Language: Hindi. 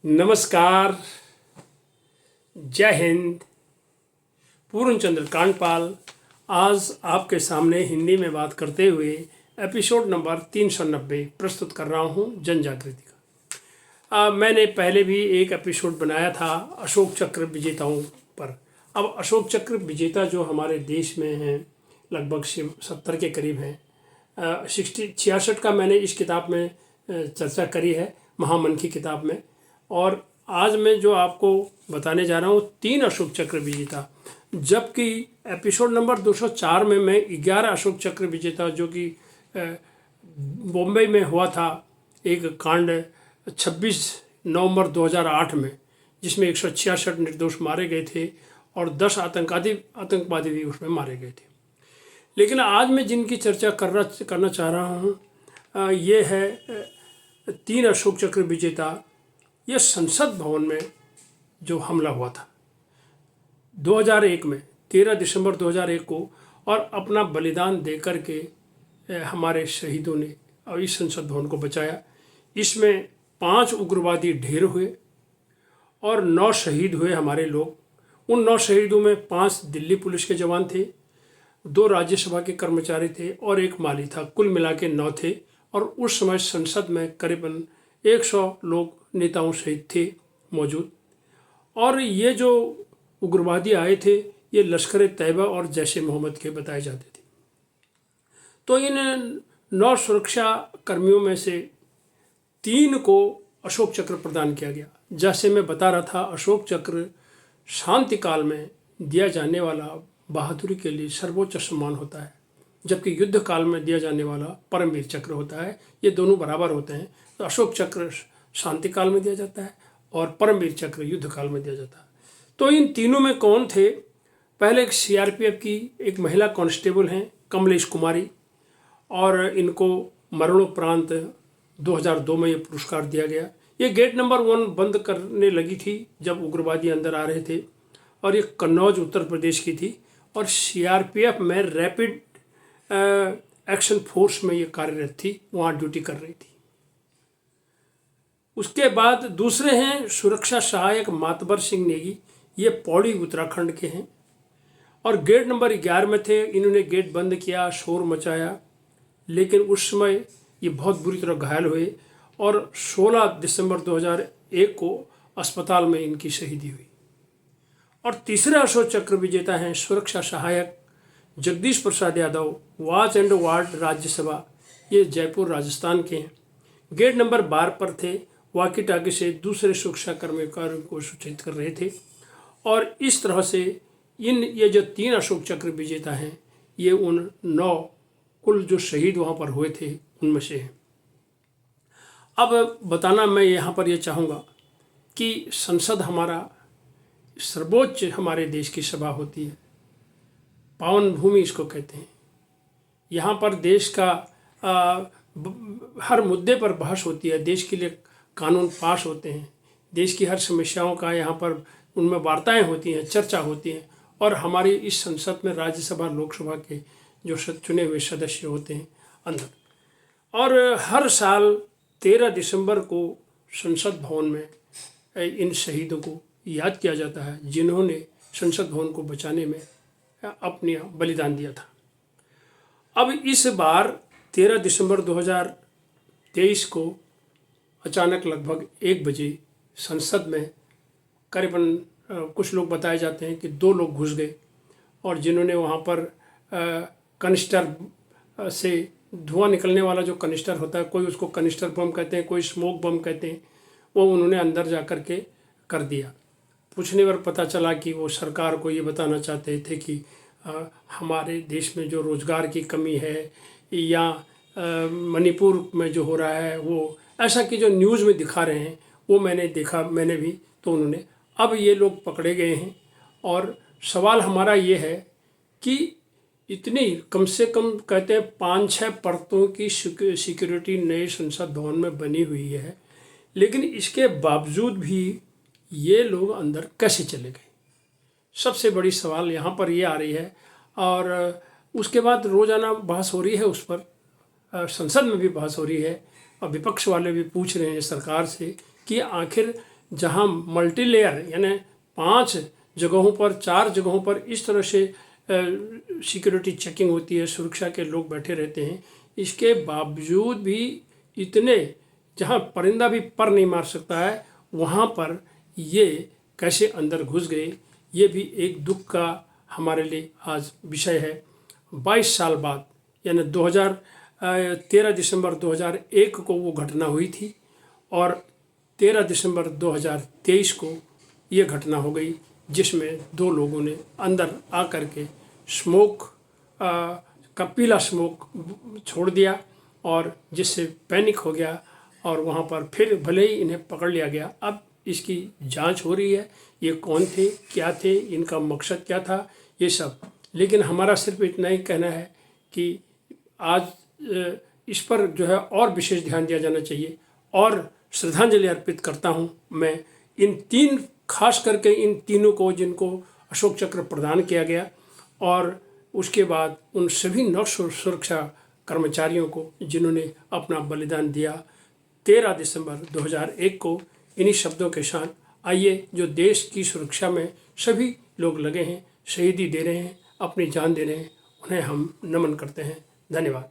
नमस्कार, जय हिंद। पूर्णचंद्र कांडपाल आज आपके सामने हिंदी में बात करते हुए एपिसोड नंबर 390 प्रस्तुत कर रहा हूँ जन जागृति का। मैंने पहले भी एक एपिसोड बनाया था अशोक चक्र विजेताओं पर। अब अशोक चक्र विजेता जो हमारे देश में हैं लगभग 70 के करीब हैं। 66 का मैंने इस किताब में चर्चा करी है, महामन की किताब में। और आज मैं जो आपको बताने जा रहा हूँ 3 अशोक चक्र विजेता, जबकि एपिसोड नंबर 204 में मैं 11 अशोक चक्र विजेता जो कि बॉम्बे में हुआ था एक कांड 26 नवंबर 2008 में, जिसमें 166 निर्दोष मारे गए थे और 10 आतंकवादी भी उसमें मारे गए थे। लेकिन आज मैं जिनकी चर्चा करना चाह रहा हूँ ये है 3 अशोक चक्र विजेता। यह संसद भवन में जो हमला हुआ था 2001 में 13 दिसंबर 2001 को, और अपना बलिदान देकर के हमारे शहीदों ने और इस संसद भवन को बचाया। इसमें 5 उग्रवादी ढेर हुए और 9 शहीद हुए हमारे लोग। उन 9 शहीदों में 5 दिल्ली पुलिस के जवान थे, 2 राज्यसभा के कर्मचारी थे और 1 माली था। कुल मिला के 9 थे। और उस समय संसद में करीबन 100 लोग नेताओं सहित थे मौजूद। और ये जो उग्रवादी आए थे ये लश्कर तैयबा और जैश ए मोहम्मद के बताए जाते थे। तो इन 9 सुरक्षा कर्मियों में से 3 को अशोक चक्र प्रदान किया गया। जैसे मैं बता रहा था, अशोक चक्र शांति काल में दिया जाने वाला बहादुरी के लिए सर्वोच्च सम्मान होता है, जबकि युद्ध काल में दिया जाने वाला परमवीर चक्र होता है। ये दोनों बराबर होते हैं। तो अशोक चक्र शांति काल में दिया जाता है और परमवीर चक्र युद्ध काल में दिया जाता है। तो इन तीनों में कौन थे? पहले एक सीआरपीएफ की एक महिला कांस्टेबल हैं कमलेश कुमारी, और इनको मरणोपरांत 2002 में ये पुरस्कार दिया गया। ये गेट नंबर 1 बंद करने लगी थी जब उग्रवादी अंदर आ रहे थे, और ये कन्नौज उत्तर प्रदेश की थी। और सीआरपीएफ में रैपिड एक्शन फोर्स में ये कार्यरत थी, वहाँ ड्यूटी कर रही थी। उसके बाद दूसरे हैं सुरक्षा सहायक मातबर सिंह नेगी, ये पौड़ी उत्तराखंड के हैं और गेट नंबर 11 में थे। इन्होंने गेट बंद किया, शोर मचाया, लेकिन उस समय ये बहुत बुरी तरह घायल हुए और 16 दिसंबर 2001 को अस्पताल में इनकी शहीदी हुई। और तीसरे अशोक चक्र विजेता हैं सुरक्षा सहायक Jagdish Prasad Yadav, watch and ward Rajya Sabha, ये जयपुर राजस्थान के हैं। गेट नंबर 12 पर थे, वाकी टाकी से दूसरे सुरक्षा कर्मचारियों को सूचित कर रहे थे। और इस तरह से ये जो 3 अशोक चक्र विजेता हैं ये उन 9 कुल जो शहीद वहाँ पर हुए थे उनमें से हैं। अब बताना मैं यहाँ पर ये चाहूँगा कि संसद हमारा सर्वोच्च हमारे देश की सभा होती है, पावन भूमि इसको कहते हैं। यहाँ पर देश का हर मुद्दे पर बहस होती है, देश के लिए कानून पास होते हैं, देश की हर समस्याओं का यहाँ पर उनमें वार्ताएं होती हैं, चर्चा होती हैं। और हमारी इस संसद में राज्यसभा लोकसभा के जो चुने हुए सदस्य होते हैं अंदर। और हर साल 13 दिसंबर को संसद भवन में इन शहीदों को याद किया जाता है जिन्होंने संसद भवन को बचाने में अपना बलिदान दिया था। अब इस बार 13 दिसंबर 2023 को अचानक लगभग 1 बजे संसद में करीबन कुछ लोग बताए जाते हैं कि 2 लोग घुस गए, और जिन्होंने वहाँ पर कनिस्टर से धुआं निकलने वाला जो कनिस्टर होता है, कोई उसको कनिस्टर बम कहते हैं, कोई स्मोक बम कहते हैं, वो उन्होंने अंदर जा कर के कर दिया। पूछने पर पता चला कि वो सरकार को ये बताना चाहते थे कि हमारे देश में जो रोज़गार की कमी है या मणिपुर में जो हो रहा है वो ऐसा कि जो न्यूज़ में दिखा रहे हैं वो मैंने देखा, मैंने भी। तो उन्होंने अब ये लोग पकड़े गए हैं। और सवाल हमारा ये है कि इतनी कम से कम कहते हैं 5-6 परतों की सिक्योरिटी नए संसद भवन में बनी हुई है, लेकिन इसके बावजूद भी ये लोग अंदर कैसे चले गए? सबसे बड़ी सवाल यहाँ पर ये आ रही है। और उसके बाद रोज़ाना बहस हो रही है उस पर, संसद में भी बहस हो रही है और विपक्ष वाले भी पूछ रहे हैं सरकार से कि आखिर जहां मल्टी लेयर यानी 5 जगहों पर 4 जगहों पर इस तरह से सिक्योरिटी चेकिंग होती है, सुरक्षा के लोग बैठे रहते हैं, इसके बावजूद भी इतने जहां परिंदा भी पर नहीं मार सकता है वहां पर ये कैसे अंदर घुस गए, ये भी एक दुख का हमारे लिए आज विषय है। 22 साल बाद यानी 13 दिसंबर 2001 को वो घटना हुई थी और 13 दिसंबर 2023 को ये घटना हो गई, जिसमें 2 लोगों ने अंदर आकर के स्मोक का पीला स्मोक छोड़ दिया और जिससे पैनिक हो गया और वहाँ पर फिर भले ही इन्हें पकड़ लिया गया। अब इसकी जांच हो रही है, ये कौन थे, क्या थे, इनका मकसद क्या था, ये सब। लेकिन हमारा सिर्फ इतना ही कहना है कि आज इस पर जो है और विशेष ध्यान दिया जाना चाहिए और श्रद्धांजलि अर्पित करता हूँ मैं इन 3 खास करके इन तीनों को जिनको अशोक चक्र प्रदान किया गया और उसके बाद उन सभी नौ सुरक्षा कर्मचारियों को जिन्होंने अपना बलिदान दिया 13 दिसंबर 2001 को। इन्हीं शब्दों के साथ आइए, जो देश की सुरक्षा में सभी लोग लगे हैं, शहीदी दे रहे हैं, अपनी जान दे रहे हैं, उन्हें हम नमन करते हैं। धन्यवाद।